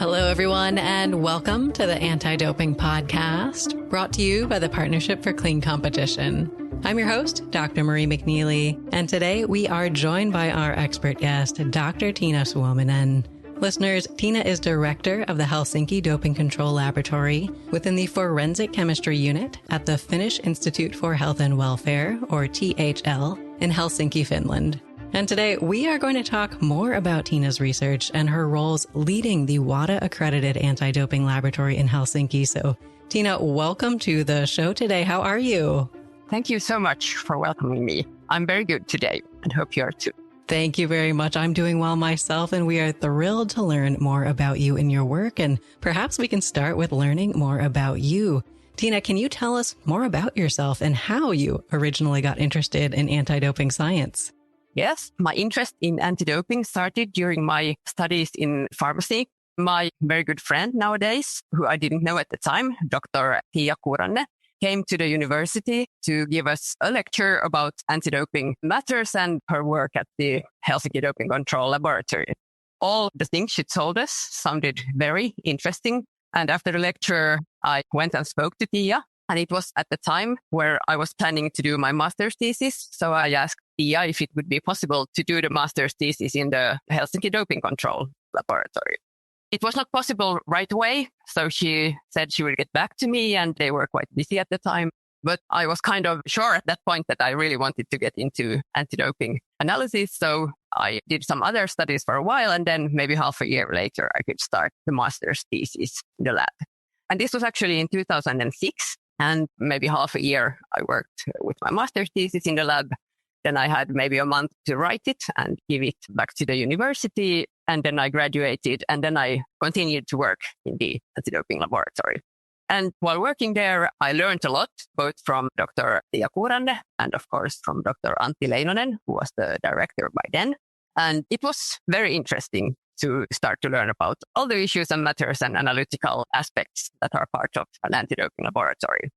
Hello, everyone, and welcome to the Anti-Doping Podcast, brought to you by the Partnership for Clean Competition. I'm your host, Dr. Marie McNeely, and today we are joined by our expert guest, Dr. Tiina Suominen. Listeners, Tiina is director of the Helsinki Doping Control Laboratory within the Forensic Chemistry Unit at the Finnish Institute for Health and Welfare, or THL, in Helsinki, Finland. And today we are going to talk more about Tiina's research and her roles leading the WADA-Accredited Anti-Doping Laboratory in Helsinki. So, Tiina, welcome to the show today. How are you? Thank you so much for welcoming me. I'm very good today and hope you are too. Thank you very much. I'm doing well myself, and we are thrilled to learn more about you and your work. And perhaps we can start with learning more about you. Tiina, can you tell us more about yourself and how you originally got interested in anti-doping science? Yes, my interest in anti-doping started during my studies in pharmacy. My very good friend nowadays, who I didn't know at the time, Dr. Tiia Kuranne, came to the university to give us a lecture about anti-doping matters and her work at the Helsinki Doping Control Laboratory. All the things she told us sounded very interesting. And after the lecture, I went and spoke to Tiia. And it was at the time where I was planning to do my master's thesis. So I asked Tiia if it would be possible to do the master's thesis in the Helsinki Doping Control Laboratory. It was not possible right away. So she said she would get back to me, and they were quite busy at the time. But I was kind of sure at that point that I really wanted to get into anti-doping analysis. So I did some other studies for a while, and then maybe half a year later, I could start the master's thesis in the lab. And this was actually in 2006. And maybe half a year, I worked with my master's thesis in the lab. Then I had maybe a month to write it and give it back to the university. And then I graduated. And then I continued to work in the anti-doping laboratory. And while working there, I learned a lot, both from Dr. Tiia Kuranne and, of course, from Dr. Antti Leinonen, who was the director by then. And it was very interesting to start to learn about all the issues and matters and analytical aspects that are part of an anti-doping laboratory.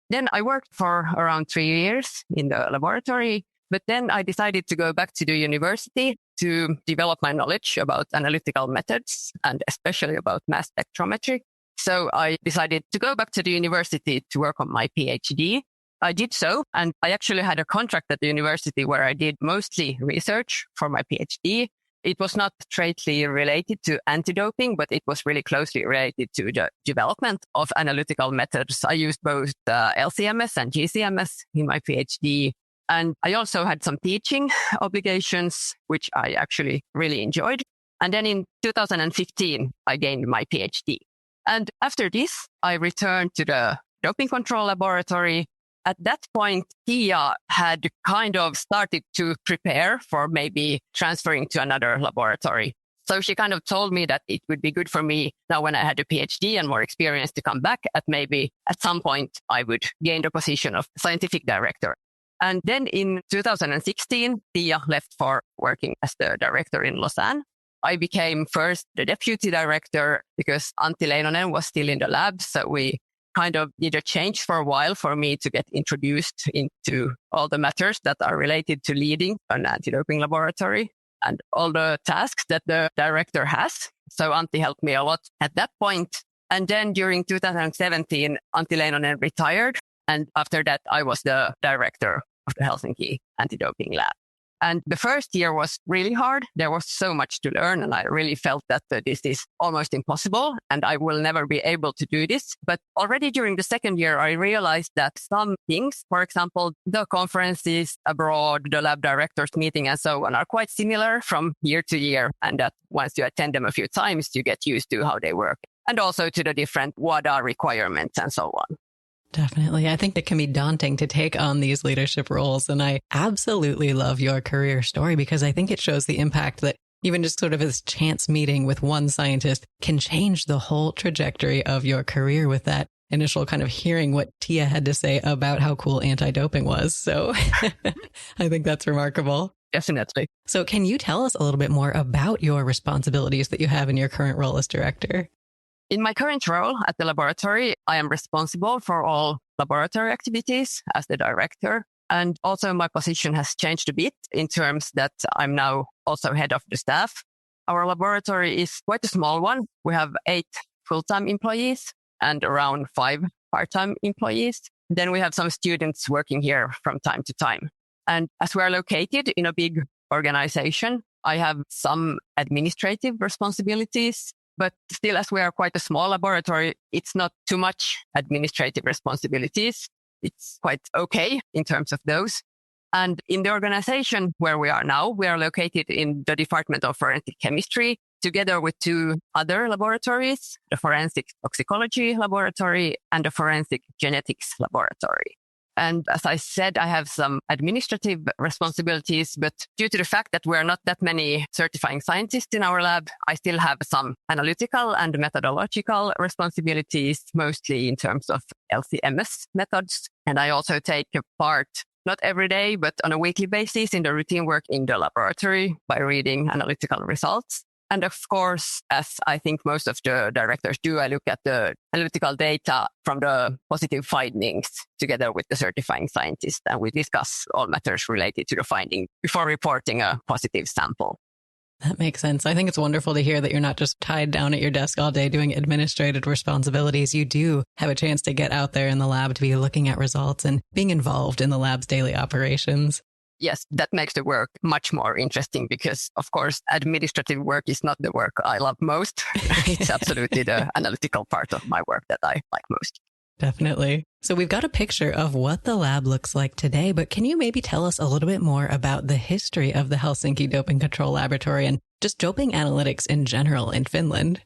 Then I worked for around 3 years in the laboratory, but then I decided to go back to the university to develop my knowledge about analytical methods and especially about mass spectrometry. So I decided to go back to the university to work on my PhD. I did so, and I actually had a contract at the university where I did mostly research for my PhD. It was not straightly related to anti-doping, but it was really closely related to the development of analytical methods. I used both LCMS and GCMS in my PhD. And I also had some teaching obligations, which I actually really enjoyed. And then in 2015, I gained my PhD. And after this, I returned to the Doping Control Laboratory. At that point, Tiia had kind of started to prepare for maybe transferring to another laboratory. So she kind of told me that it would be good for me now when I had a PhD and more experience to come back maybe at some point I would gain the position of scientific director. And then in 2016, Tiia left for working as the director in Lausanne. I became first the deputy director because Antti Leinonen was still in the lab. So we kind of did a change for a while for me to get introduced into all the matters that are related to leading an anti-doping laboratory and all the tasks that the director has. So Antti helped me a lot at that point. And then during 2017, Antti Leinonen retired. And after that, I was the director of the Helsinki Anti-Doping Lab. And the first year was really hard. There was so much to learn, and I really felt that this is almost impossible, and I will never be able to do this. But already during the second year, I realized that some things, for example, the conferences abroad, the lab directors meeting, and so on, are quite similar from year to year, and that once you attend them a few times, you get used to how they work, and also to the different WADA requirements and so on. Definitely. I think it can be daunting to take on these leadership roles. And I absolutely love your career story because I think it shows the impact that even just sort of this chance meeting with one scientist can change the whole trajectory of your career with that initial kind of hearing what Tiia had to say about how cool anti-doping was. So I think that's remarkable. Definitely. So can you tell us a little bit more about your responsibilities that you have in your current role as director? In my current role at the laboratory, I am responsible for all laboratory activities as the director. And also my position has changed a bit in terms that I'm now also head of the staff. Our laboratory is quite a small one. We have 8 full-time employees and around 5 part-time employees. Then we have some students working here from time to time. And as we are located in a big organization, I have some administrative responsibilities, but still, as we are quite a small laboratory, it's not too much administrative responsibilities. It's quite okay in terms of those. And in the organization where we are now, we are located in the Department of Forensic Chemistry, together with 2 other laboratories, the Forensic Toxicology Laboratory and the Forensic Genetics Laboratory. And as I said, I have some administrative responsibilities, but due to the fact that we're not that many certifying scientists in our lab, I still have some analytical and methodological responsibilities, mostly in terms of LC-MS methods. And I also take a part, not every day, but on a weekly basis in the routine work in the laboratory by reading analytical results. And of course, as I think most of the directors do, I look at the analytical data from the positive findings together with the certifying scientist, and we discuss all matters related to the finding before reporting a positive sample. That makes sense. I think it's wonderful to hear that you're not just tied down at your desk all day doing administrative responsibilities. You do have a chance to get out there in the lab to be looking at results and being involved in the lab's daily operations. Yes, that makes the work much more interesting because, of course, administrative work is not the work I love most. It's absolutely the analytical part of my work that I like most. Definitely. So we've got a picture of what the lab looks like today, but can you maybe tell us a little bit more about the history of the Helsinki Doping Control Laboratory and just doping analytics in general in Finland?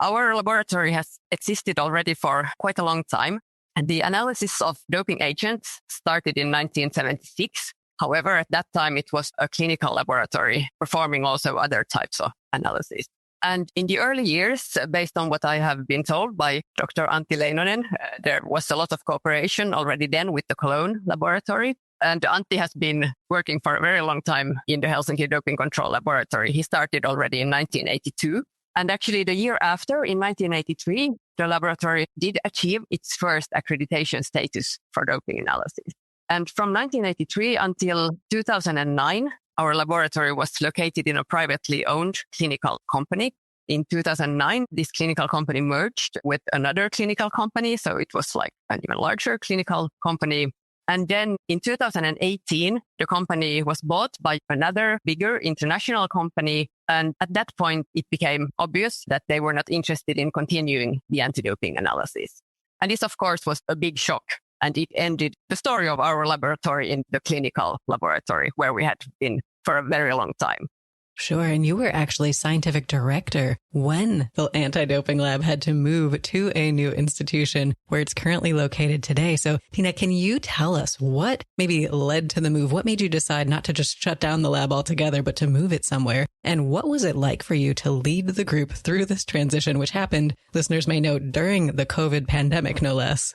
Our laboratory has existed already for quite a long time, and the analysis of doping agents started in 1976. However, at that time, it was a clinical laboratory performing also other types of analysis. And in the early years, based on what I have been told by Dr. Antti Leinonen, there was a lot of cooperation already then with the Cologne laboratory. And Antti has been working for a very long time in the Helsinki Doping Control Laboratory. He started already in 1982. And actually, the year after, in 1983, the laboratory did achieve its first accreditation status for doping analysis. And from 1983 until 2009, our laboratory was located in a privately owned clinical company. In 2009, this clinical company merged with another clinical company. So it was like an even larger clinical company. And then in 2018, the company was bought by another bigger international company. And at that point, it became obvious that they were not interested in continuing the anti-doping analysis. And this, of course, was a big shock. And it ended the story of our laboratory in the clinical laboratory where we had been for a very long time. Sure. And you were actually scientific director when the anti-doping lab had to move to a new institution where it's currently located today. So, Tina, can you tell us what maybe led to the move? What made you decide not to just shut down the lab altogether, but to move it somewhere? And what was it like for you to lead the group through this transition, which happened, listeners may note, during the COVID pandemic, no less?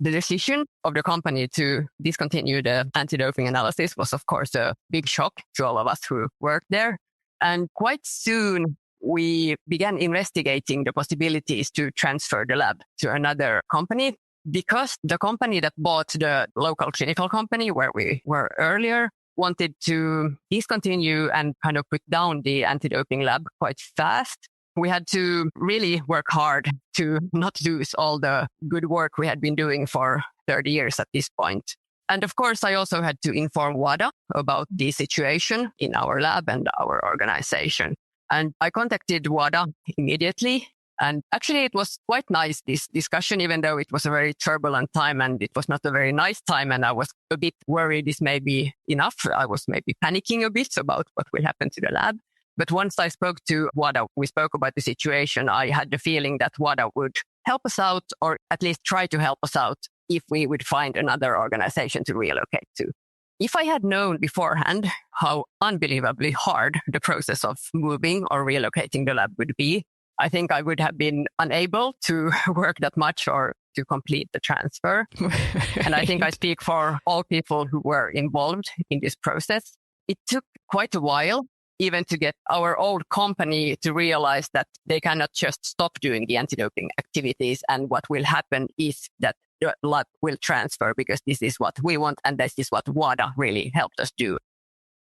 The decision of the company to discontinue the anti-doping analysis was, of course, a big shock to all of us who worked there. And quite soon, we began investigating the possibilities to transfer the lab to another company because the company that bought the local clinical company where we were earlier wanted to discontinue and kind of put down the anti-doping lab quite fast. We had to really work hard to not lose all the good work we had been doing for 30 years at this point. And of course, I also had to inform WADA about the situation in our lab and our organization. And I contacted WADA immediately. And actually, it was quite nice, this discussion, even though it was a very turbulent time and it was not a very nice time. And I was a bit worried this may be enough. I was maybe panicking a bit about what will happen to the lab. But once I spoke to WADA, we spoke about the situation. I had the feeling that WADA would help us out, or at least try to help us out, if we would find another organization to relocate to. If I had known beforehand how unbelievably hard the process of moving or relocating the lab would be, I think I would have been unable to work that much or to complete the transfer. Right. And I think I speak for all people who were involved in this process. It took quite a while even to get our old company to realize that they cannot just stop doing the anti-doping activities. And what will happen is that the lab will transfer because this is what we want and this is what WADA really helped us do.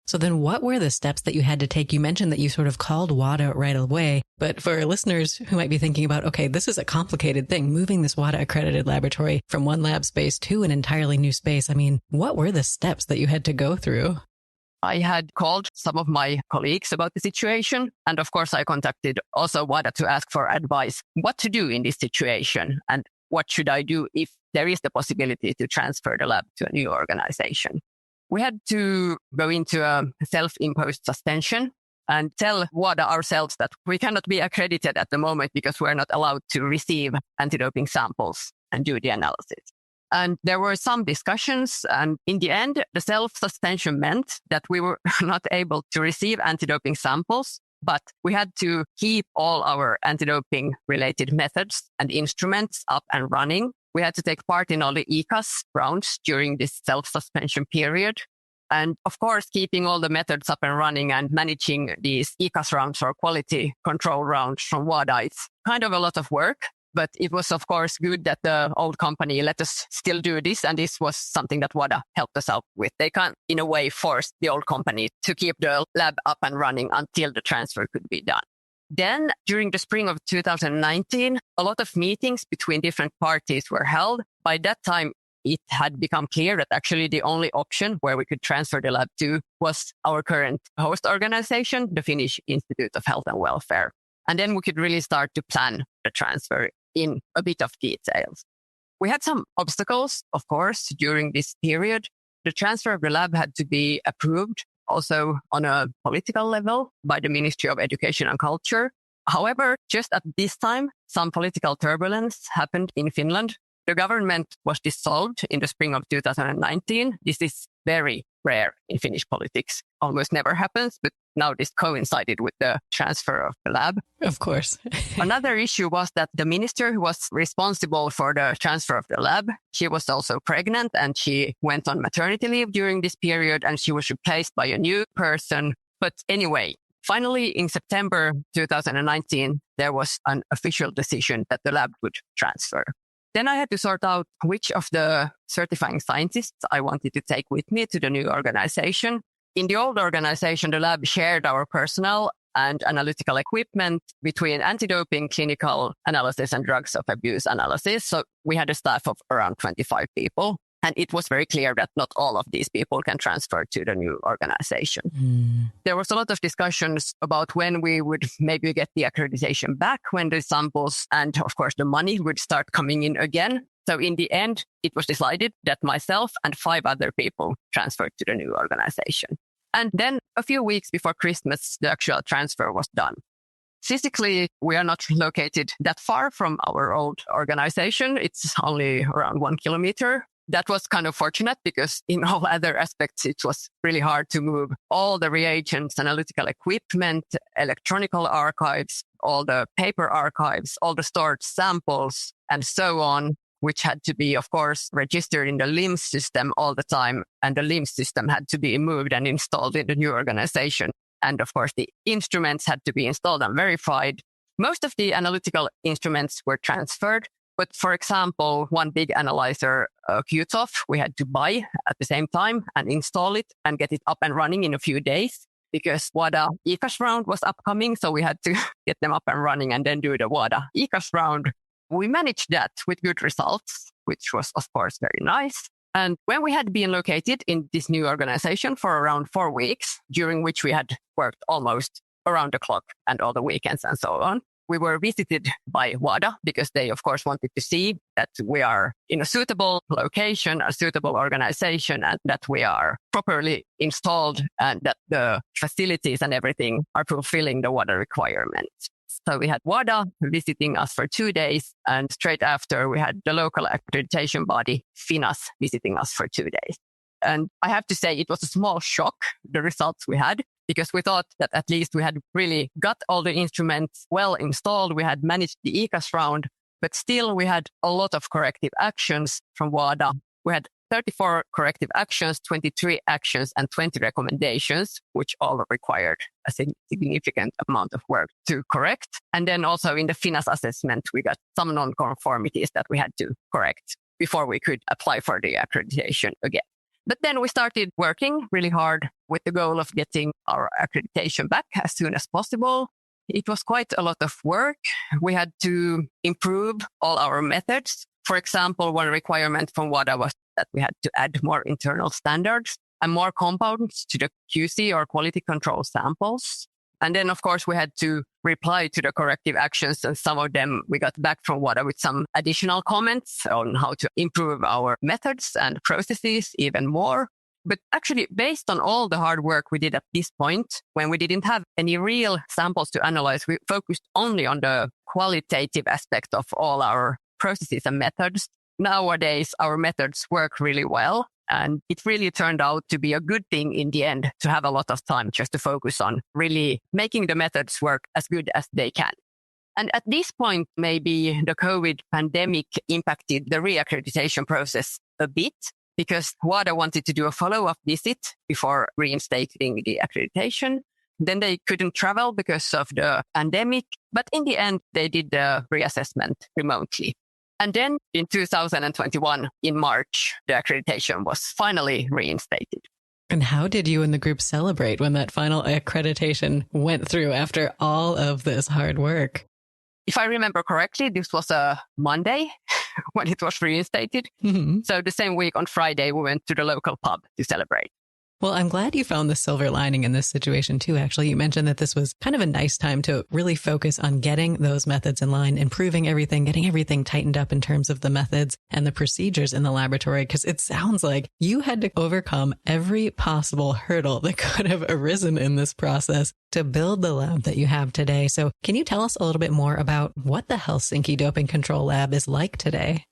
So then what were the steps that you had to take? You mentioned that you sort of called WADA right away, but for listeners who might be thinking about, okay, this is a complicated thing, moving this WADA-accredited laboratory from one lab space to an entirely new space. I mean, what were the steps that you had to go through? I had called some of my colleagues about the situation. And of course, I contacted also WADA to ask for advice, what to do in this situation and what should I do if there is the possibility to transfer the lab to a new organization. We had to go into a self-imposed suspension and tell WADA ourselves that we cannot be accredited at the moment because we're not allowed to receive anti-doping samples and do the analysis. And there were some discussions, and in the end, the self-suspension meant that we were not able to receive anti-doping samples, but we had to keep all our anti-doping related methods and instruments up and running. We had to take part in all the ECAS rounds during this self-suspension period. And of course, keeping all the methods up and running and managing these ECAS rounds or quality control rounds from WADA, it's kind of a lot of work. But it was, of course, good that the old company let us still do this. And this was something that WADA helped us out with. They can't, in a way, force the old company to keep the lab up and running until the transfer could be done. Then, during the spring of 2019, a lot of meetings between different parties were held. By that time, it had become clear that actually the only option where we could transfer the lab to was our current host organization, the Finnish Institute of Health and Welfare. And then we could really start to plan the transfer in a bit of details. We had some obstacles, of course, during this period. The transfer of the lab had to be approved also on a political level by the Ministry of Education and Culture. However, just at this time, some political turbulence happened in Finland. The government was dissolved in the spring of 2019. This is very rare in Finnish politics. Almost never happens, but now this coincided with the transfer of the lab. Of course. Another issue was that the minister who was responsible for the transfer of the lab, she was also pregnant and she went on maternity leave during this period and she was replaced by a new person. But anyway, finally in September 2019, there was an official decision that the lab would transfer. Then I had to sort out which of the certifying scientists I wanted to take with me to the new organization. In the old organization, the lab shared our personnel and analytical equipment between anti-doping, clinical analysis, and drugs of abuse analysis. So we had a staff of around 25 people. And it was very clear that not all of these people can transfer to the new organization. There was a lot of discussions about when we would maybe get the accreditation back, when the samples and, of course, the money would start coming in again. So in the end, it was decided that myself and 5 other people transferred to the new organization. And then a few weeks before Christmas, the actual transfer was done. Physically, we are not located that far from our old organization. It's only around 1 kilometer. That was kind of fortunate because in all other aspects, it was really hard to move all the reagents, analytical equipment, electronic archives, all the paper archives, all the stored samples, and so on, which had to be, of course, registered in the LIMS system all the time. And the LIMS system had to be moved and installed in the new organization. And of course, the instruments had to be installed and verified. Most of the analytical instruments were transferred. But for example, one big analyzer, QTOF, we had to buy at the same time and install it and get it up and running in a few days because WADA ECAS round was upcoming. So we had to get them up and running and then do the WADA ECAS round. We managed that with good results, which was, of course, very nice. And when we had been located in this new organization for around 4 weeks, during which we had worked almost around the clock and all the weekends and so on, we were visited by WADA because they, of course, wanted to see that we are in a suitable location, a suitable organization, and that we are properly installed and that the facilities and everything are fulfilling the WADA requirements. So we had WADA visiting us for 2 days, and straight after we had the local accreditation body, FINAS, visiting us for 2 days. And I have to say it was a small shock, the results we had, because we thought that at least we had really got all the instruments well installed. We had managed the ECAS round, but still we had a lot of corrective actions from WADA. We had 34 corrective actions, 23 actions, and 20 recommendations, which all required a significant amount of work to correct. And then also in the FINAS assessment, we got some non-conformities that we had to correct before we could apply for the accreditation again. But then we started working really hard with the goal of getting our accreditation back as soon as possible. It was quite a lot of work. We had to improve all our methods. For example, one requirement from WADA was that we had to add more internal standards and more compounds to the QC or quality control samples. And then, of course, we had to reply to the corrective actions. And some of them we got back from WADA with some additional comments on how to improve our methods and processes even more. But actually, based on all the hard work we did at this point, when we didn't have any real samples to analyze, we focused only on the qualitative aspect of all our processes and methods. Nowadays, our methods work really well. And it really turned out to be a good thing in the end to have a lot of time just to focus on really making the methods work as good as they can. And at this point, maybe the COVID pandemic impacted the re-accreditation process a bit because WADA wanted to do a follow-up visit before reinstating the accreditation. Then they couldn't travel because of the pandemic. But in the end, they did the reassessment remotely. And then in 2021, in March, the accreditation was finally reinstated. And how did you and the group celebrate when that final accreditation went through after all of this hard work? If I remember correctly, this was a Monday when it was reinstated. Mm-hmm. So the same week on Friday, we went to the local pub to celebrate. Well, I'm glad you found the silver lining in this situation too. Actually, you mentioned that this was kind of a nice time to really focus on getting those methods in line, improving everything, getting everything tightened up in terms of the methods and the procedures in the laboratory. Because it sounds like you had to overcome every possible hurdle that could have arisen in this process to build the lab that you have today. So can you tell us a little bit more about what the Helsinki Doping Control Lab is like today?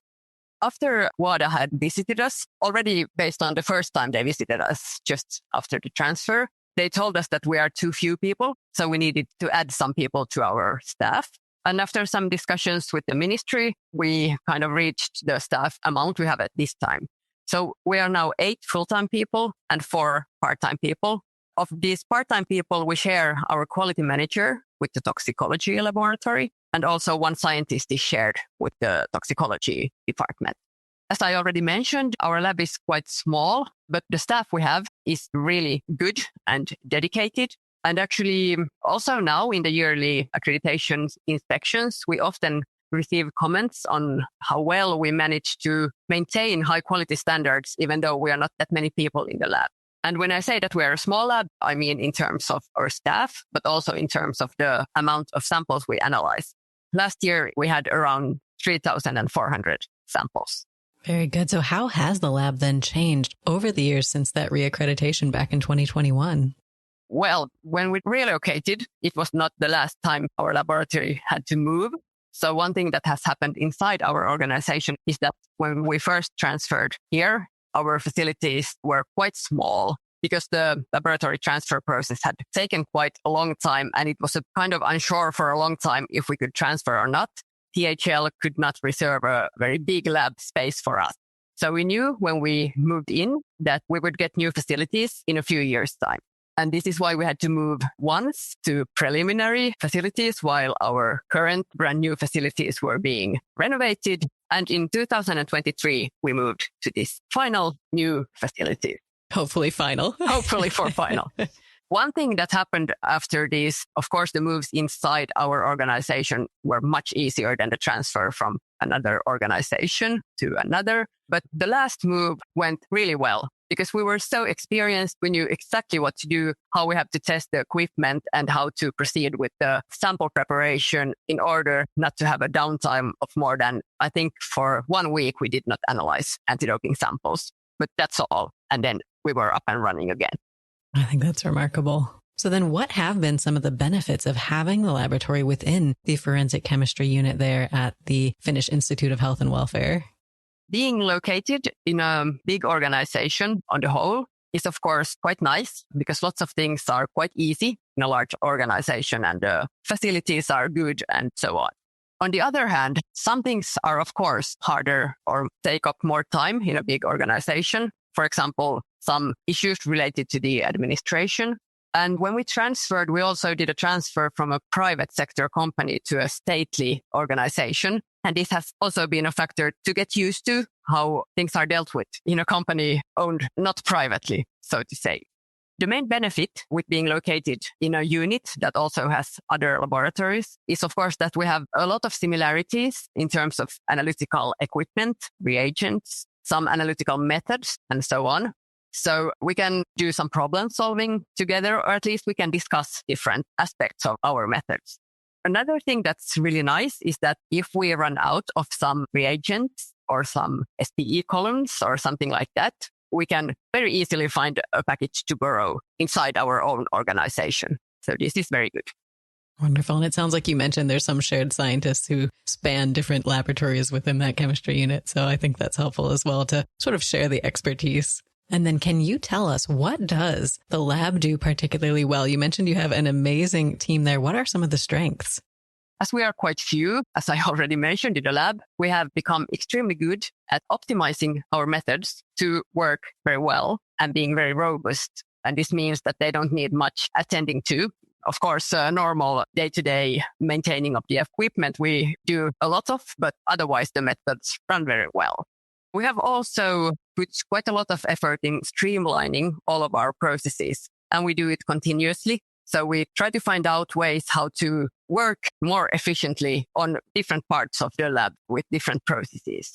After WADA had visited us, already based on the first time they visited us just after the transfer, they told us that we are too few people, so we needed to add some people to our staff. And after some discussions with the ministry, we kind of reached the staff amount we have at this time. So we are now 8 full-time people and 4 part-time people. Of these part-time people, we share our quality manager with the toxicology laboratory, and also one scientist is shared with the toxicology department. As I already mentioned, our lab is quite small, but the staff we have is really good and dedicated. And actually, also now in the yearly accreditation inspections, we often receive comments on how well we manage to maintain high quality standards, even though we are not that many people in the lab. And when I say that we are a small lab, I mean in terms of our staff, but also in terms of the amount of samples we analyze. Last year, we had around 3,400 samples. Very good. So how has the lab then changed over the years since that reaccreditation back in 2021? Well, when we relocated, it was not the last time our laboratory had to move. So one thing that has happened inside our organization is that when we first transferred here, our facilities were quite small because the laboratory transfer process had taken quite a long time and it was kind of unsure for a long time if we could transfer or not. THL could not reserve a very big lab space for us. So we knew when we moved in that we would get new facilities in a few years' time. And this is why we had to move once to preliminary facilities while our current brand new facilities were being renovated. And in 2023, we moved to this final new facility. Hopefully final. Hopefully for final. One thing that happened after this, of course, the moves inside our organization were much easier than the transfer from another organization to another. But the last move went really well because we were so experienced. We knew exactly what to do, how we have to test the equipment and how to proceed with the sample preparation in order not to have a downtime of more than, I think for 1 week, we did not analyze anti-doping samples, but that's all. And then we were up and running again. I think that's remarkable. So then what have been some of the benefits of having the laboratory within the forensic chemistry unit there at the Finnish Institute of Health and Welfare? Being located in a big organization on the whole is, of course, quite nice because lots of things are quite easy in a large organization and facilities are good and so on. On the other hand, some things are, of course, harder or take up more time in a big organization. For example, some issues related to the administration. And when we transferred, we also did a transfer from a private sector company to a stately organization. And this has also been a factor to get used to how things are dealt with in a company owned not privately, so to say. The main benefit with being located in a unit that also has other laboratories is, of course, that we have a lot of similarities in terms of analytical equipment, reagents, some analytical methods, and so on. So we can do some problem solving together, or at least we can discuss different aspects of our methods. Another thing that's really nice is that if we run out of some reagents or some SPE columns or something like that, we can very easily find a package to borrow inside our own organization. So this is very good. Wonderful. And it sounds like you mentioned there's some shared scientists who span different laboratories within that chemistry unit. So I think that's helpful as well to sort of share the expertise. And then can you tell us, what does the lab do particularly well? You mentioned you have an amazing team there. What are some of the strengths? As we are quite few, as I already mentioned in the lab, we have become extremely good at optimizing our methods to work very well and being very robust. And this means that they don't need much attending to. Of course, normal day-to-day maintaining of the equipment we do a lot of, but otherwise the methods run very well. We have also put quite a lot of effort in streamlining all of our processes, and we do it continuously. So we try to find out ways how to work more efficiently on different parts of the lab with different processes.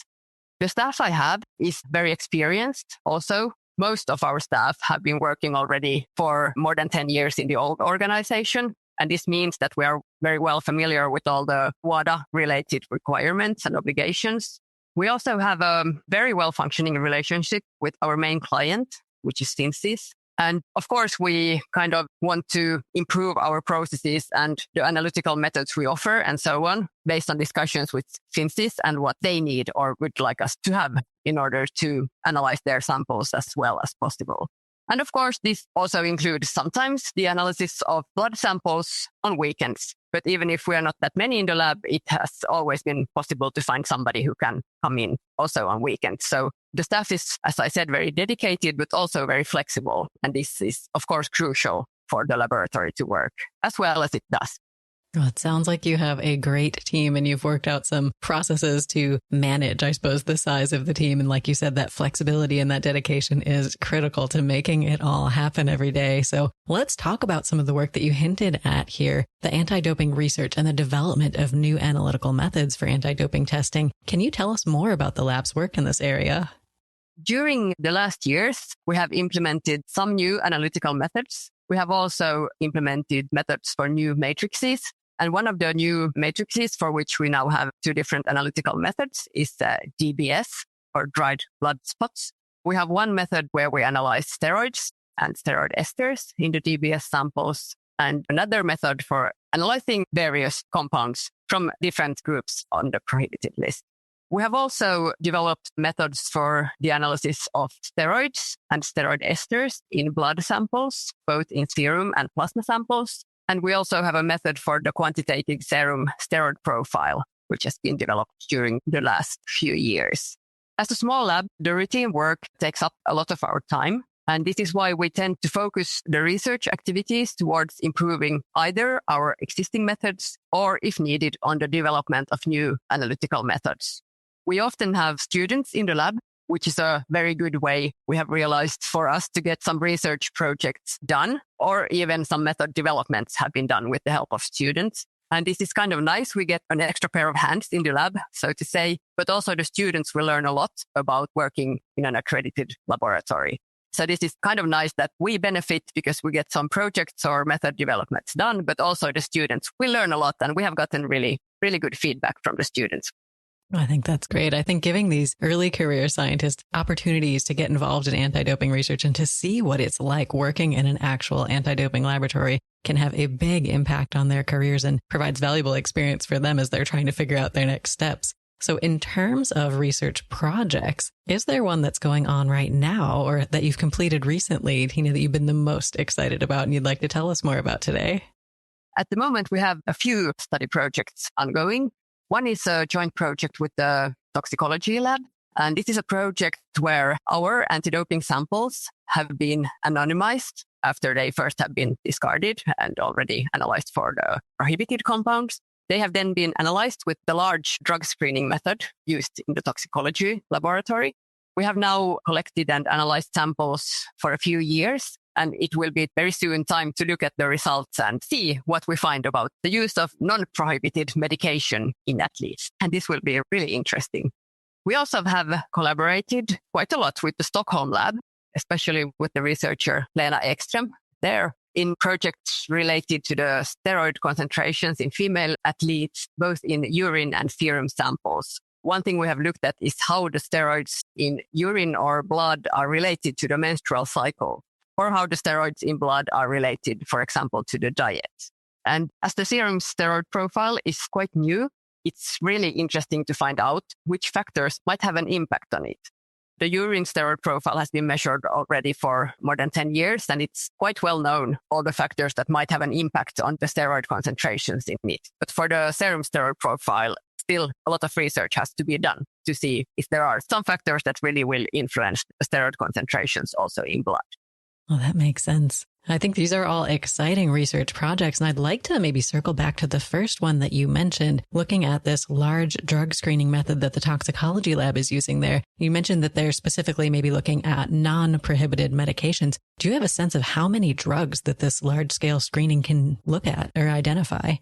The staff I have is very experienced also. Most of our staff have been working already for more than 10 years in the old organization. And this means that we are very well familiar with all the WADA-related requirements and obligations. We also have a very well-functioning relationship with our main client, which is Finnish. And of course, we kind of want to improve our processes and the analytical methods we offer and so on based on discussions with Finnish and what they need or would like us to have in order to analyze their samples as well as possible. And of course, this also includes sometimes the analysis of blood samples on weekends. But even if we are not that many in the lab, it has always been possible to find somebody who can come in also on weekends. So the staff is, as I said, very dedicated, but also very flexible. And this is, of course, crucial for the laboratory to work as well as it does. Well, it sounds like you have a great team and you've worked out some processes to manage, I suppose, the size of the team. And like you said, that flexibility and that dedication is critical to making it all happen every day. So let's talk about some of the work that you hinted at here, the anti-doping research and the development of new analytical methods for anti-doping testing. Can you tell us more about the lab's work in this area? During the last years, we have implemented some new analytical methods. We have also implemented methods for new matrices. And one of the new matrices for which we now have two different analytical methods is DBS, or dried blood spots. We have one method where we analyze steroids and steroid esters in the DBS samples, and another method for analyzing various compounds from different groups on the prohibited list. We have also developed methods for the analysis of steroids and steroid esters in blood samples, both in serum and plasma samples. And we also have a method for the quantitative serum steroid profile, which has been developed during the last few years. As a small lab, the routine work takes up a lot of our time. And this is why we tend to focus the research activities towards improving either our existing methods or, if needed, on the development of new analytical methods. We often have students in the lab, which is a very good way, we have realized, for us to get some research projects done, or even some method developments have been done with the help of students. And this is kind of nice. We get an extra pair of hands in the lab, so to say, but also the students will learn a lot about working in an accredited laboratory. So this is kind of nice that we benefit because we get some projects or method developments done, but also the students will learn a lot, and we have gotten really, really good feedback from the students. I think that's great. I think giving these early career scientists opportunities to get involved in anti-doping research and to see what it's like working in an actual anti-doping laboratory can have a big impact on their careers and provides valuable experience for them as they're trying to figure out their next steps. So in terms of research projects, is there one that's going on right now or that you've completed recently, Tina, that you've been the most excited about and you'd like to tell us more about today? At the moment, we have a few study projects ongoing. One is a joint project with the toxicology lab. And this is a project where our anti-doping samples have been anonymized after they first have been discarded and already analyzed for the prohibited compounds. They have then been analyzed with the large drug screening method used in the toxicology laboratory. We have now collected and analyzed samples for a few years, and it will be very soon time to look at the results and see what we find about the use of non-prohibited medication in athletes. And this will be really interesting. We also have collaborated quite a lot with the Stockholm lab, especially with the researcher Lena Ekström there in projects related to the steroid concentrations in female athletes, both in urine and serum samples. One thing we have looked at is how the steroids in urine or blood are related to the menstrual cycle, or how the steroids in blood are related, for example, to the diet. And as the serum steroid profile is quite new, it's really interesting to find out which factors might have an impact on it. The urine steroid profile has been measured already for more than 10 years, and it's quite well known, all the factors that might have an impact on the steroid concentrations in it. But for the serum steroid profile, still a lot of research has to be done to see if there are some factors that really will influence the steroid concentrations also in blood. Well, that makes sense. I think these are all exciting research projects, and I'd like to maybe circle back to the first one that you mentioned, looking at this large drug screening method that the toxicology lab is using there. You mentioned that they're specifically maybe looking at non-prohibited medications. Do you have a sense of how many drugs that this large-scale screening can look at or identify?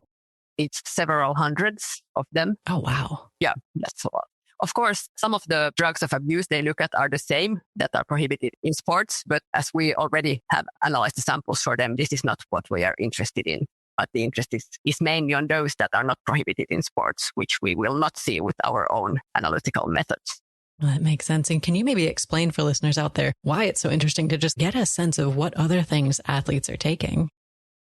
It's several hundreds of them. Oh, wow. Yeah, that's a lot. Of course, some of the drugs of abuse they look at are the same that are prohibited in sports, but as we already have analyzed the samples for them, this is not what we are interested in. But the interest is mainly on those that are not prohibited in sports, which we will not see with our own analytical methods. Well, that makes sense. And can you maybe explain for listeners out there why it's so interesting to just get a sense of what other things athletes are taking?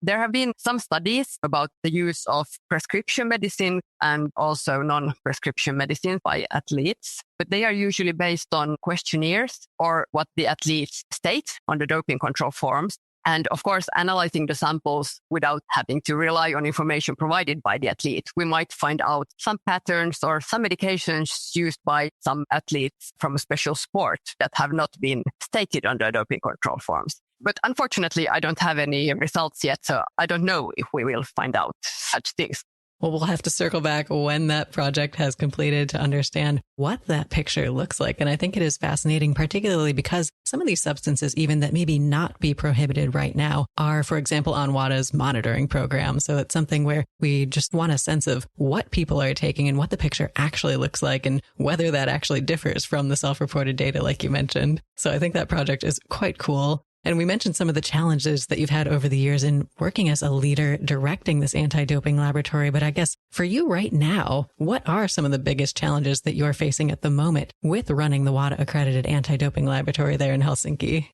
There have been some studies about the use of prescription medicine and also non-prescription medicine by athletes, but they are usually based on questionnaires or what the athletes state on the doping control forms. And of course, analyzing the samples without having to rely on information provided by the athlete, we might find out some patterns or some medications used by some athletes from a special sport that have not been stated on the doping control forms. But unfortunately, I don't have any results yet, so I don't know if we will find out such things. Well, we'll have to circle back when that project has completed to understand what that picture looks like. And I think it is fascinating, particularly because some of these substances, even that maybe not be prohibited right now, are, for example, on WADA's monitoring program. So it's something where we just want a sense of what people are taking and what the picture actually looks like and whether that actually differs from the self-reported data, like you mentioned. So I think that project is quite cool. And we mentioned some of the challenges that you've had over the years in working as a leader directing this anti-doping laboratory. But I guess for you right now, what are some of the biggest challenges that you're facing at the moment with running the WADA-Accredited Anti-Doping Laboratory there in Helsinki?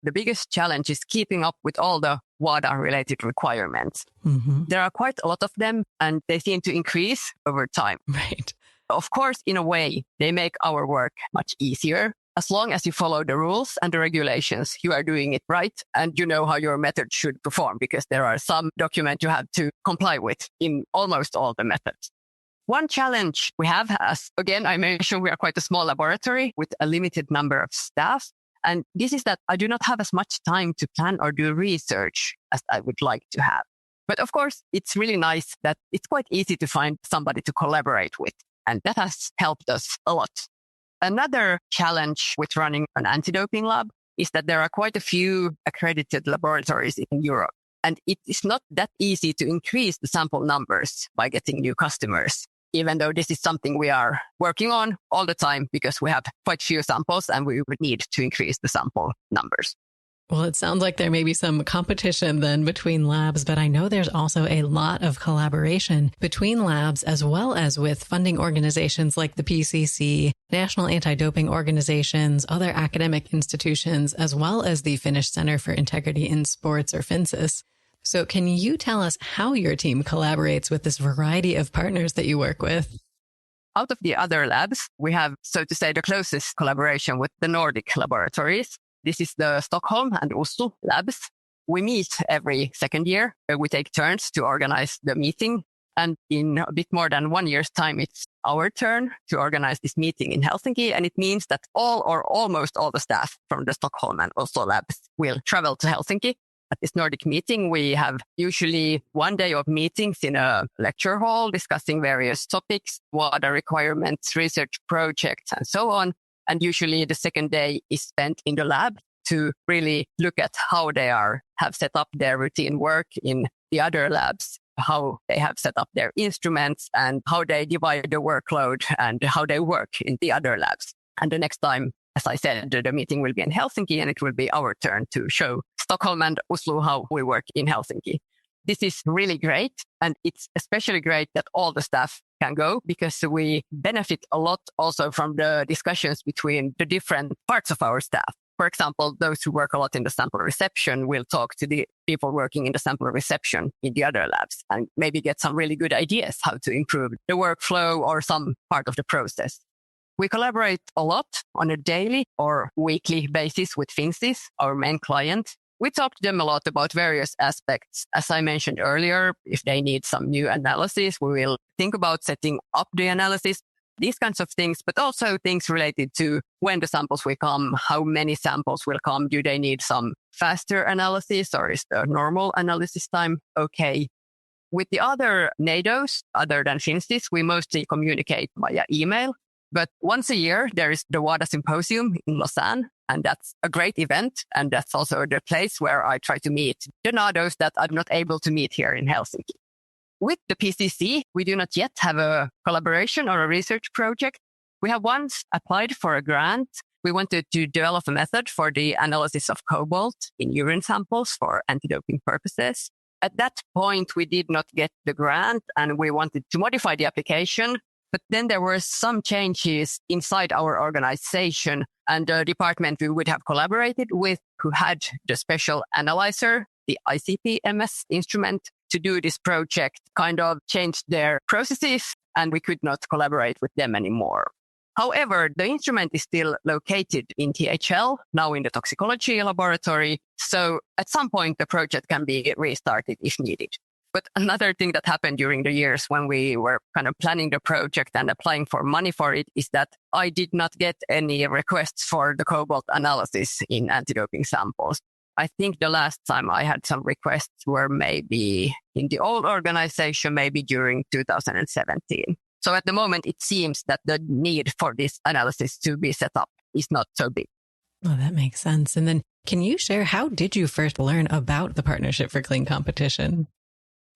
The biggest challenge is keeping up with all the WADA-related requirements. Mm-hmm. There are quite a lot of them, and they seem to increase over time. Right. Of course, in a way, they make our work much easier. As long as you follow the rules and the regulations, you are doing it right and you know how your method should perform because there are some documents you have to comply with in almost all the methods. One challenge we have, as again, I mentioned, we are quite a small laboratory with a limited number of staff. And this is that I do not have as much time to plan or do research as I would like to have. But of course, it's really nice that it's quite easy to find somebody to collaborate with. And that has helped us a lot. Another challenge with running an anti-doping lab is that there are quite a few accredited laboratories in Europe. And it is not that easy to increase the sample numbers by getting new customers, even though this is something we are working on all the time because we have quite few samples and we would need to increase the sample numbers. Well, it sounds like there may be some competition then between labs, but I know there's also a lot of collaboration between labs as well as with funding organizations like the PCC, national anti-doping organizations, other academic institutions, as well as the Finnish Center for Integrity in Sports, or FinSys. So can you tell us how your team collaborates with this variety of partners that you work with? Out of the other labs, we have, so to say, the closest collaboration with the Nordic laboratories. This is the Stockholm and Oslo labs. We meet every second year. We take turns to organize the meeting. And in a bit more than 1 year's time, it's our turn to organize this meeting in Helsinki. And it means that all or almost all the staff from the Stockholm and Oslo labs will travel to Helsinki. At this Nordic meeting, we have usually 1 day of meetings in a lecture hall discussing various topics, WADA requirements, research projects, and so on. And usually the second day is spent in the lab to really look at how they have set up their routine work in the other labs, how they have set up their instruments and how they divide the workload and how they work in the other labs. And the next time, as I said, the meeting will be in Helsinki, and it will be our turn to show Stockholm and Oslo how we work in Helsinki. This is really great. And it's especially great that all the staff can go because we benefit a lot also from the discussions between the different parts of our staff. For example, those who work a lot in the sample reception will talk to the people working in the sample reception in the other labs and maybe get some really good ideas how to improve the workflow or some part of the process. We collaborate a lot on a daily or weekly basis with Finnish, our main client. We talk to them a lot about various aspects. As I mentioned earlier, if they need some new analysis, we will think about setting up the analysis, these kinds of things, but also things related to when the samples will come, how many samples will come, do they need some faster analysis or is the normal analysis time okay? With the other NATOs, other than Finnish, we mostly communicate via email. But once a year, there is the WADA Symposium in Lausanne, and that's a great event. And that's also the place where I try to meet the NATOs that I'm not able to meet here in Helsinki. With the PCC, we do not yet have a collaboration or a research project. We have once applied for a grant. We wanted to develop a method for the analysis of cobalt in urine samples for anti-doping purposes. At that point, we did not get the grant and we wanted to modify the application. But then there were some changes inside our organization and the department we would have collaborated with who had the special analyzer, the ICP-MS instrument, to do this project kind of changed their processes and we could not collaborate with them anymore. However, the instrument is still located in THL, now in the toxicology laboratory. So at some point, the project can be restarted if needed. But another thing that happened during the years when we were kind of planning the project and applying for money for it is that I did not get any requests for the cobalt analysis in anti-doping samples. I think the last time I had some requests were maybe in the old organization, maybe during 2017. So at the moment, it seems that the need for this analysis to be set up is not so big. Oh, that makes sense. And then can you share, how did you first learn about the Partnership for Clean Competition?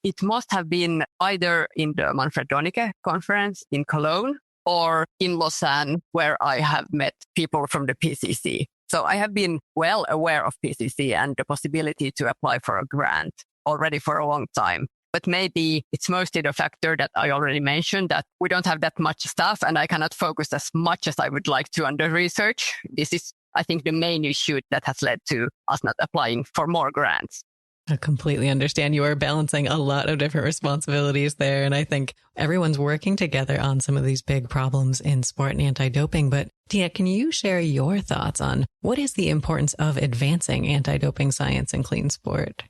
It must have been either in the Manfred Donicke conference in Cologne or in Lausanne, where I have met people from the PCC. So I have been well aware of PCC and the possibility to apply for a grant already for a long time. But maybe it's mostly the factor that I already mentioned, that we don't have that much staff and I cannot focus as much as I would like to on the research. This is, I think, the main issue that has led to us not applying for more grants. I completely understand. You are balancing a lot of different responsibilities there. And I think everyone's working together on some of these big problems in sport and anti-doping. But Tina, can you share your thoughts on what is the importance of advancing anti-doping science in clean sport?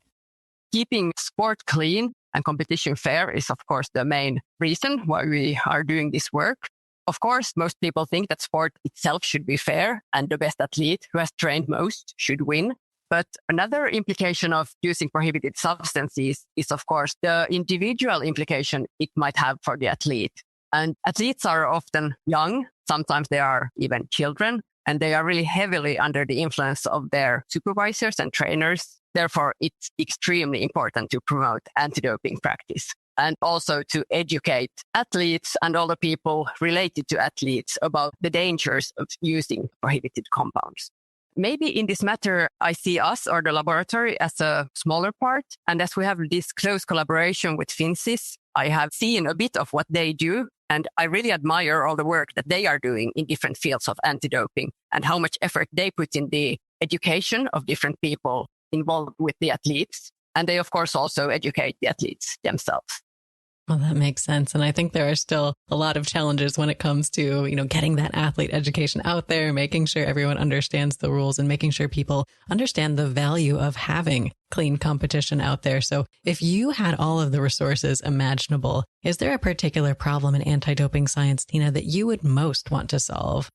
Keeping sport clean and competition fair is, of course, the main reason why we are doing this work. Of course, most people think that sport itself should be fair and the best athlete who has trained most should win. But another implication of using prohibited substances is, of course, the individual implication it might have for the athlete. And athletes are often young. Sometimes they are even children, and they are really heavily under the influence of their supervisors and trainers. Therefore, it's extremely important to promote anti-doping practice and also to educate athletes and all the people related to athletes about the dangers of using prohibited compounds. Maybe in this matter, I see us or the laboratory as a smaller part. And as we have this close collaboration with Finnish, I have seen a bit of what they do. And I really admire all the work that they are doing in different fields of anti-doping and how much effort they put in the education of different people involved with the athletes. And they, of course, also educate the athletes themselves. Well, that makes sense. And I think there are still a lot of challenges when it comes to, getting that athlete education out there, making sure everyone understands the rules and making sure people understand the value of having clean competition out there. So if you had all of the resources imaginable, is there a particular problem in anti-doping science, Tina, that you would most want to solve?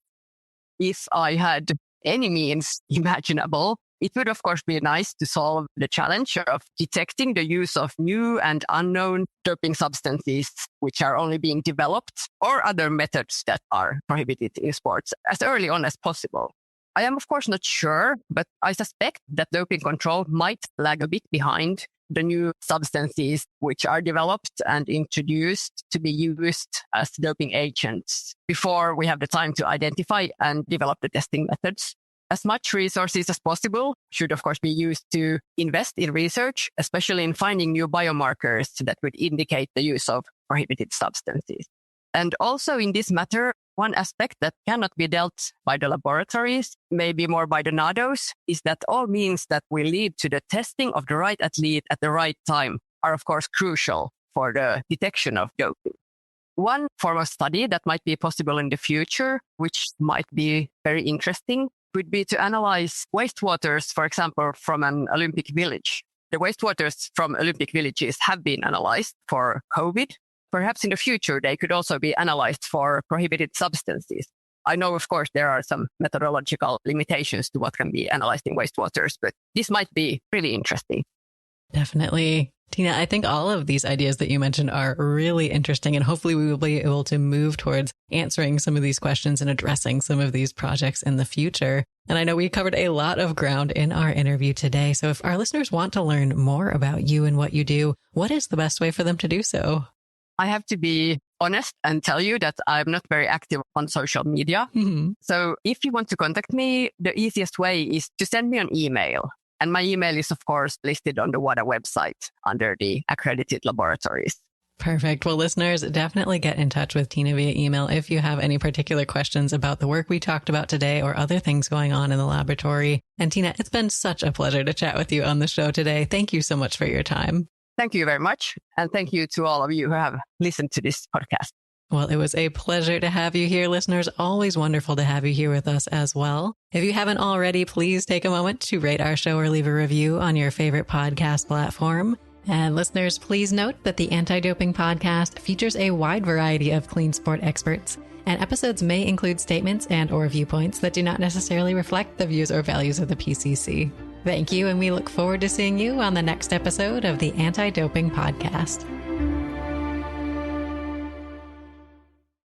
If I had any means imaginable, It would, of course, be nice to solve the challenge of detecting the use of new and unknown doping substances, which are only being developed, or other methods that are prohibited in sports as early on as possible. I am, of course, not sure, but I suspect that doping control might lag a bit behind the new substances which are developed and introduced to be used as doping agents before we have the time to identify and develop the testing methods. As much resources as possible should, of course, be used to invest in research, especially in finding new biomarkers that would indicate the use of prohibited substances. And also in this matter, one aspect that cannot be dealt by the laboratories, maybe more by the NADOs, is that all means that will lead to the testing of the right athlete at the right time are, of course, crucial for the detection of doping. One form of study that might be possible in the future, which might be very interesting, would be to analyze wastewaters, for example, from an Olympic village. The wastewaters from Olympic villages have been analyzed for COVID. Perhaps in the future, they could also be analyzed for prohibited substances. I know, of course, there are some methodological limitations to what can be analyzed in wastewaters, but this might be really interesting. Definitely. Tina, I think all of these ideas that you mentioned are really interesting, and hopefully we will be able to move towards answering some of these questions and addressing some of these projects in the future. And I know we covered a lot of ground in our interview today. So if our listeners want to learn more about you and what you do, what is the best way for them to do so? I have to be honest and tell you that I'm not very active on social media. Mm-hmm. So if you want to contact me, the easiest way is to send me an email. And my email is, of course, listed on the WADA website under the accredited laboratories. Perfect. Well, listeners, definitely get in touch with Tina via email if you have any particular questions about the work we talked about today or other things going on in the laboratory. And Tina, it's been such a pleasure to chat with you on the show today. Thank you so much for your time. Thank you very much. And thank you to all of you who have listened to this podcast. Well, it was a pleasure to have you here, listeners. Always wonderful to have you here with us as well. If you haven't already, please take a moment to rate our show or leave a review on your favorite podcast platform. And listeners, please note that the Anti-Doping Podcast features a wide variety of clean sport experts, and episodes may include statements and or viewpoints that do not necessarily reflect the views or values of the PCC. Thank you, and we look forward to seeing you on the next episode of the Anti-Doping Podcast.